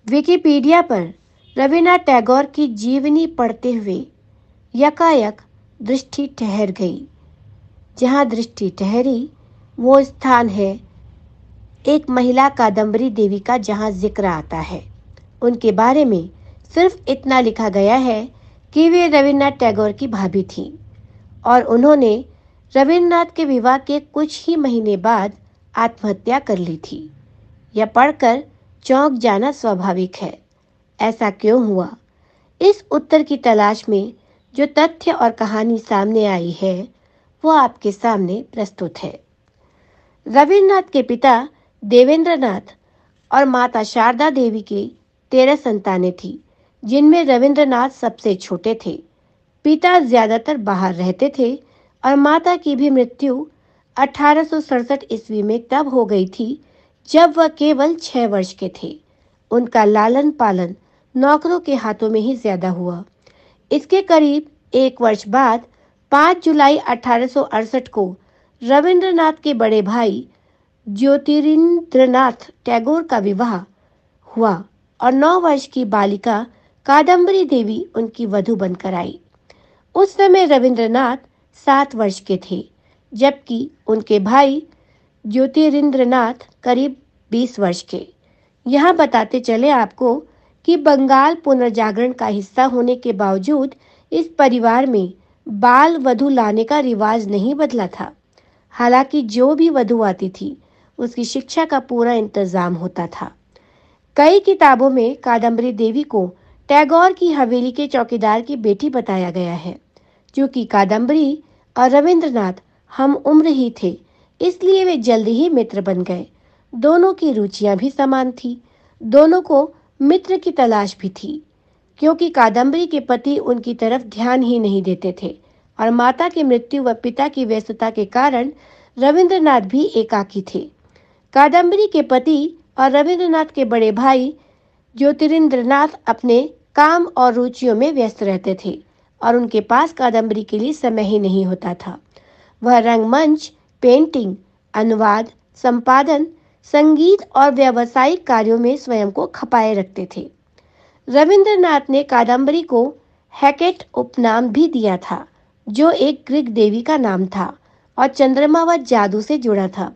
Wikipedia पर रवीन्द्रनाथ टैगोर की जीवनी पढ़ते हुए यकायक दृष्टि ठहर गई। जहाँ दृष्टि ठहरी वो स्थान है एक महिला कादम्बरी देवी का, जहाँ जिक्र आता है। उनके बारे में सिर्फ इतना लिखा गया है कि वे रवीन्द्रनाथ टैगोर की भाभी थीं और उन्होंने रवीन्द्रनाथ के विवाह के कुछ ही महीने बाद आत्महत्या कर ली थी। यह पढ़कर चौंक जाना स्वाभाविक है। ऐसा क्यों हुआ? इस उत्तर की तलाश में जो तथ्य और कहानी सामने आई है वो आपके सामने प्रस्तुत है। रवीन्द्रनाथ के पिता देवेंद्रनाथ और माता शारदा देवी की 13 संतानें थीं, जिनमें रवीन्द्रनाथ सबसे छोटे थे। पिता ज्यादातर बाहर रहते थे और माता की भी मृत्यु 1867 ईस्वी में तब हो गई थी जब वह केवल 6 वर्ष के थे। उनका लालन पालन नौकरों के हाथों में ही ज्यादा हुआ। इसके करीब 1 वर्ष बाद 5 जुलाई 1868 को रवीन्द्रनाथ के बड़े भाई ज्योतिरिंद्रनाथ टैगोर का विवाह हुआ और 9 वर्ष की बालिका कादम्बरी देवी उनकी वधू बनकर आई। उस समय रवीन्द्रनाथ 7 वर्ष के थे, जबकि उनके भाई ज्योतिरिंद्रनाथ करीब 20 वर्ष के। यहाँ बताते चले आपको कि बंगाल पुनर्जागरण का हिस्सा होने के बावजूद इस परिवार में बाल वधू लाने का रिवाज नहीं बदला था। हालांकि जो भी वधू आती थी उसकी शिक्षा का पूरा इंतजाम होता था। कई किताबों में कादम्बरी देवी को टैगोर की हवेली के चौकीदार की बेटी बताया गया है। क्योंकि कादम्बरी और रवीन्द्रनाथ हम उम्र ही थे, इसलिए वे जल्दी ही मित्र बन गए। दोनों की रुचियां भी समान थी। दोनों को मित्र की तलाश भी थी, क्योंकि कादम्बरी के पति उनकी तरफ ध्यान ही नहीं देते थे और माता की मृत्यु व पिता की व्यस्तता के कारण रवीन्द्रनाथ भी एकाकी थे। कादम्बरी के पति और रवीन्द्रनाथ के बड़े भाई ज्योतिरिंद्रनाथ अपने काम और रुचियों में व्यस्त रहते थे और उनके पास कादम्बरी के लिए समय ही नहीं होता था। वह रंगमंच, पेंटिंग, अनुवाद, संपादन, संगीत और व्यावसायिक कार्यों में स्वयं को खपाए रखते थे। रवीन्द्रनाथ ने कादम्बरी को हैकेट उपनाम भी दिया था, जो एक ग्रीक देवी का नाम था और चंद्रमा व जादू से जुड़ा था।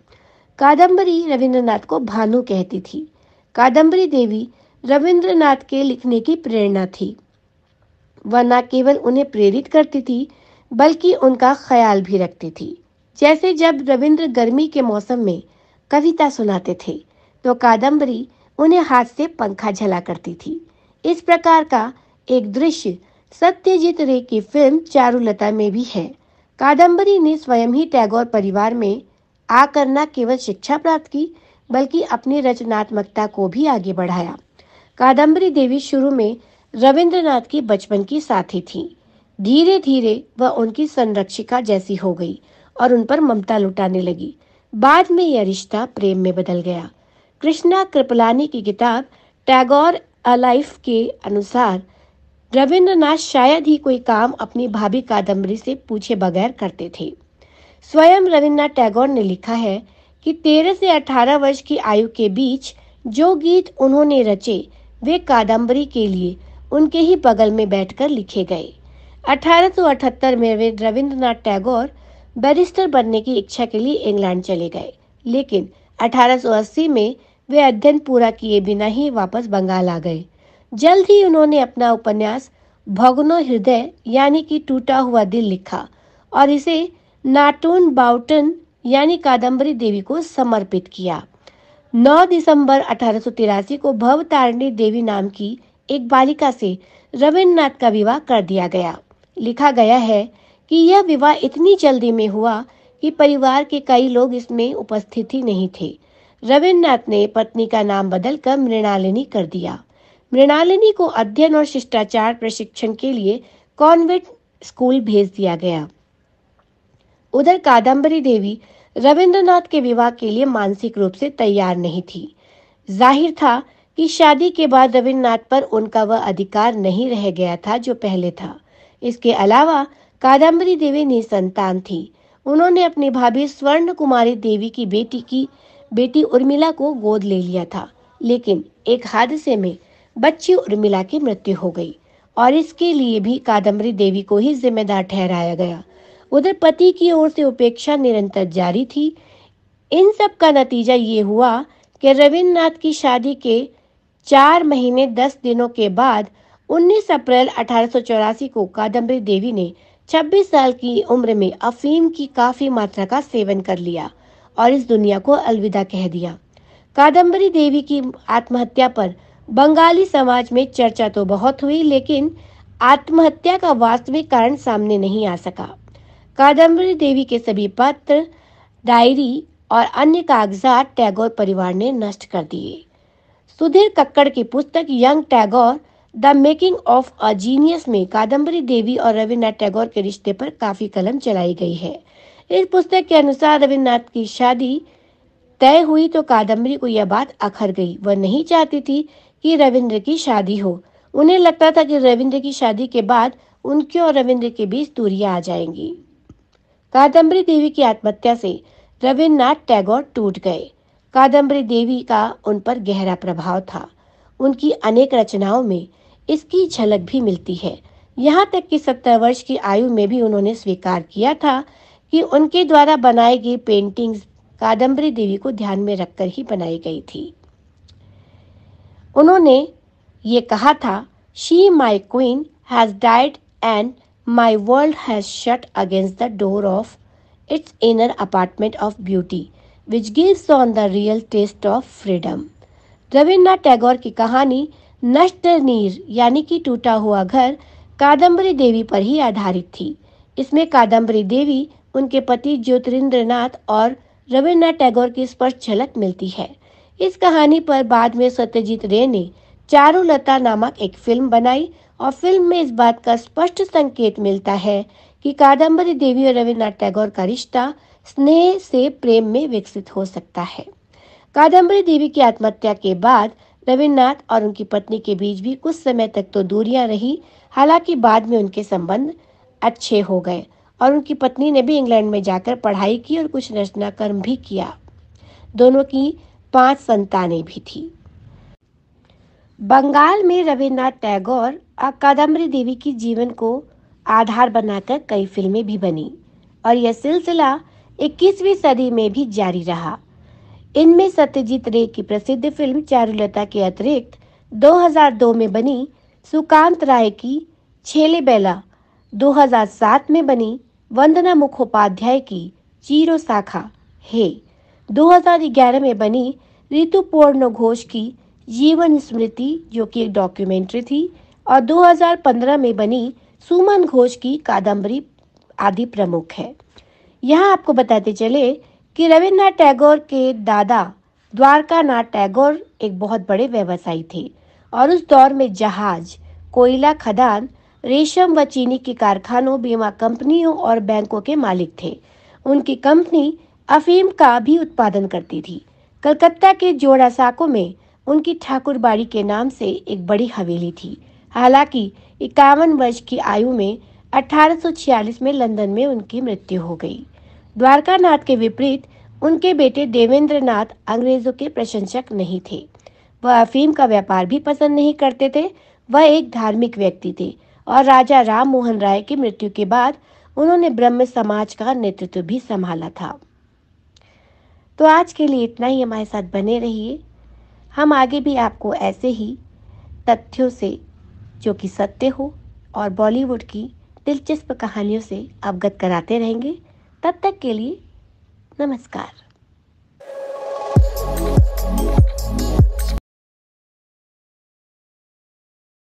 कादम्बरी रवीन्द्रनाथ को भानु कहती थी। कादम्बरी देवी रवीन्द्रनाथ के लिखने की प्रेरणा थी। वह न केवल उन्हें प्रेरित करती थी बल्कि उनका ख्याल भी रखती थी। जैसे जब रवीन्द्र गर्मी के मौसम में कविता सुनाते थे तो कादम्बरी उन्हें हाथ से पंखा झला करती थी। इस प्रकार का एक दृश्य सत्यजीत रे की फिल्म चारुलता में भी है। कादम्बरी ने स्वयं ही टैगोर परिवार में आकर न केवल शिक्षा प्राप्त की बल्कि अपनी रचनात्मकता को भी आगे बढ़ाया। कादम्बरी देवी शुरू में रवीन्द्रनाथ की बचपन की साथी थी। धीरे धीरे वह उनकी संरक्षिका जैसी हो गई और उन पर ममता लुटाने लगी। बाद में यह रिश्ता प्रेम में बदल गया। कृष्णा कृपलानी की किताब टैगोर अ लाइफ के अनुसार रवीन्द्रनाथ शायद ही कोई काम अपनी भाभी कादम्बरी से पूछे बगैर करते थे। स्वयं रवीन्द्रनाथ टैगोर ने लिखा है कि 13 से 18 वर्ष की आयु के बीच जो गीत उन्होंने रचे वे कादम्बरी के लिए उनके ही बगल में बैठकर लिखे गए। 1878 में वे रवीन्द्रनाथ टैगोर बैरिस्टर बनने की इच्छा के लिए इंग्लैंड चले गए, लेकिन 1880 में वे अध्ययन पूरा किए बिना ही वापस बंगाल आ गए। जल्द ही उन्होंने अपना उपन्यास भगनो हृदय यानी कि टूटा हुआ दिल लिखा और इसे नाटून बाउटन यानी कादम्बरी देवी को समर्पित किया। 9 दिसंबर 1883 को भवतारिणी देवी नाम की एक बालिका से रवीन्द्रनाथ का विवाह कर दिया गया। लिखा गया है कि यह विवाह इतनी जल्दी में हुआ कि परिवार के कई लोग इसमें उपस्थित ही नहीं थे। रवीन्द्रनाथ ने पत्नी का नाम बदलकर मृणालिनी कर दिया। मृणालिनी को अध्ययन और शिष्टाचार प्रशिक्षण के लिए कॉन्वेंट स्कूल भेज दिया गया। उधर कादम्बरी देवी रवीन्द्रनाथ के विवाह के लिए मानसिक रूप से तैयार नहीं थी। जाहिर था कि शादी के बाद रवीन्द्रनाथ पर उनका वह अधिकार नहीं रह गया था जो पहले था। इसके अलावा कादम्बरी देवी निसंतान थी। उन्होंने अपनी भाभी स्वर्ण कुमारी देवी की बेटी उर्मिला को गोद ले लिया था, लेकिन एक हादसे में बच्ची उर्मिला की मृत्यु हो गई और इसके लिए भी कादम्बरी देवी को ही जिम्मेदार ठहराया गया। उधर पति की ओर से उपेक्षा निरंतर जारी थी। इन सब का नतीजा ये हुआ कि रविन्द्रनाथ की शादी के 4 महीने 10 दिनों के बाद 19 अप्रैल 1884 को कादम्बरी देवी ने 26 साल की उम्र में अफीम की काफी मात्रा का सेवन कर लिया और इस दुनिया को अलविदा कह दिया। कादम्बरी देवी की आत्महत्या पर बंगाली समाज में चर्चा तो बहुत हुई, लेकिन आत्महत्या का वास्तविक कारण सामने नहीं आ सका। कादम्बरी देवी के सभी पत्र, डायरी और अन्य कागजात टैगोर परिवार ने नष्ट कर दिए। सुधीर कक्कड़ की पुस्तक young Tagore the making of a genius में कादम्बरी देवी और रविन्द्रनाथ टैगोर के रिश्ते पर काफी कलम चलाई गई है। इस पुस्तक के अनुसार रविन्द्रनाथ की शादी तय हुई तो कादम्बरी को यह बात अखर गई। वह नहीं चाहती थी कि रविंद्र की शादी हो। उन्हें लगता था कि रविंद्र की शादी के बाद उनके और रविंद्र के बीच दूरियां आ जाएंगी। कादम्बरी देवी की आत्महत्या से रविन्द्रनाथ टैगोर टूट गए। कादम्बरी देवी का उन पर गहरा प्रभाव था। उनकी अनेक रचनाओं में इसकी झलक भी मिलती है। यहाँ तक कि 70 वर्ष की आयु में भी उन्होंने स्वीकार किया था कि उनके द्वारा बनाई गई पेंटिंग्स कादम्बरी देवी को ध्यान में रखकर ही बनाई गई थी। उन्होंने ये कहा था, she my queen has died and my world has shut against the door of its inner apartment of beauty which gives on the real test of freedom. Rabindranath Tagore की कहानी नष्ट नीर यानी कि टूटा हुआ घर कादम्बरी देवी पर ही आधारित थी। इसमें कादम्बरी देवी, उनके पति ज्योतिरिंद्रनाथ और रविन्द्रनाथ टैगोर की स्पष्ट झलक मिलती है। इस कहानी पर बाद में सत्यजीत रे ने चारुलता नामक एक फिल्म बनाई और फिल्म में इस बात का स्पष्ट संकेत मिलता है कि कादम्बरी देवी और रविन्द्रनाथ टैगोर का रिश्ता स्नेह से प्रेम में विकसित हो सकता है। कादम्बरी देवी की आत्महत्या के बाद रविन्द्रनाथ और उनकी पत्नी के बीच भी कुछ समय तक तो दूरियां रही। हालांकि बाद में उनके संबंध अच्छे हो गए और उनकी पत्नी ने भी इंग्लैंड में जाकर पढ़ाई की और कुछ रचना कर्म भी किया। दोनों की 5 संतानें भी थी। बंगाल में रविन्द्रनाथ टैगोर और कादम्बरी देवी की जीवन को आधार बनाकर कई फिल्में भी बनी और यह सिलसिला 21वीं सदी में भी जारी रहा। इनमें सत्यजीत रे की प्रसिद्ध फिल्म चारुलता के अतिरिक्त 2002 में बनी सुकांत राय की छेले बेला, 2007 में बनी वंदना मुखोपाध्याय की चीरो शाखा है, 2011 में बनी ऋतुपर्णा घोष की जीवन स्मृति जो कि एक डॉक्यूमेंट्री थी और 2015 में बनी सुमन घोष की कादम्बरी आदि प्रमुख है। यहाँ आपको बताते चले कि रविन्द्रनाथ टैगोर के दादा द्वारकानाथ टैगोर एक बहुत बड़े व्यवसायी थे और उस दौर में जहाज, कोयला खदान, रेशम व चीनी के कारखानों, बीमा कंपनियों और बैंकों के मालिक थे। उनकी कंपनी अफीम का भी उत्पादन करती थी। कलकत्ता के जोड़ा साको में उनकी ठाकुरबाड़ी के नाम से एक बड़ी हवेली थी। हालांकि 51 वर्ष की आयु में 1846 में लंदन में उनकी मृत्यु हो गई। द्वारकानाथ के विपरीत उनके बेटे देवेंद्रनाथ अंग्रेजों के प्रशंसक नहीं थे। वह अफीम का व्यापार भी पसंद नहीं करते थे। वह एक धार्मिक व्यक्ति थे और राजा राम मोहन राय की मृत्यु के बाद उन्होंने ब्रह्म समाज का नेतृत्व भी संभाला था। तो आज के लिए इतना ही। हमारे साथ बने रहिए। हम आगे भी आपको ऐसे ही तथ्यों से जो कि सत्य हो और बॉलीवुड की दिलचस्प कहानियों से अवगत कराते रहेंगे। तब तक के लिए नमस्कार।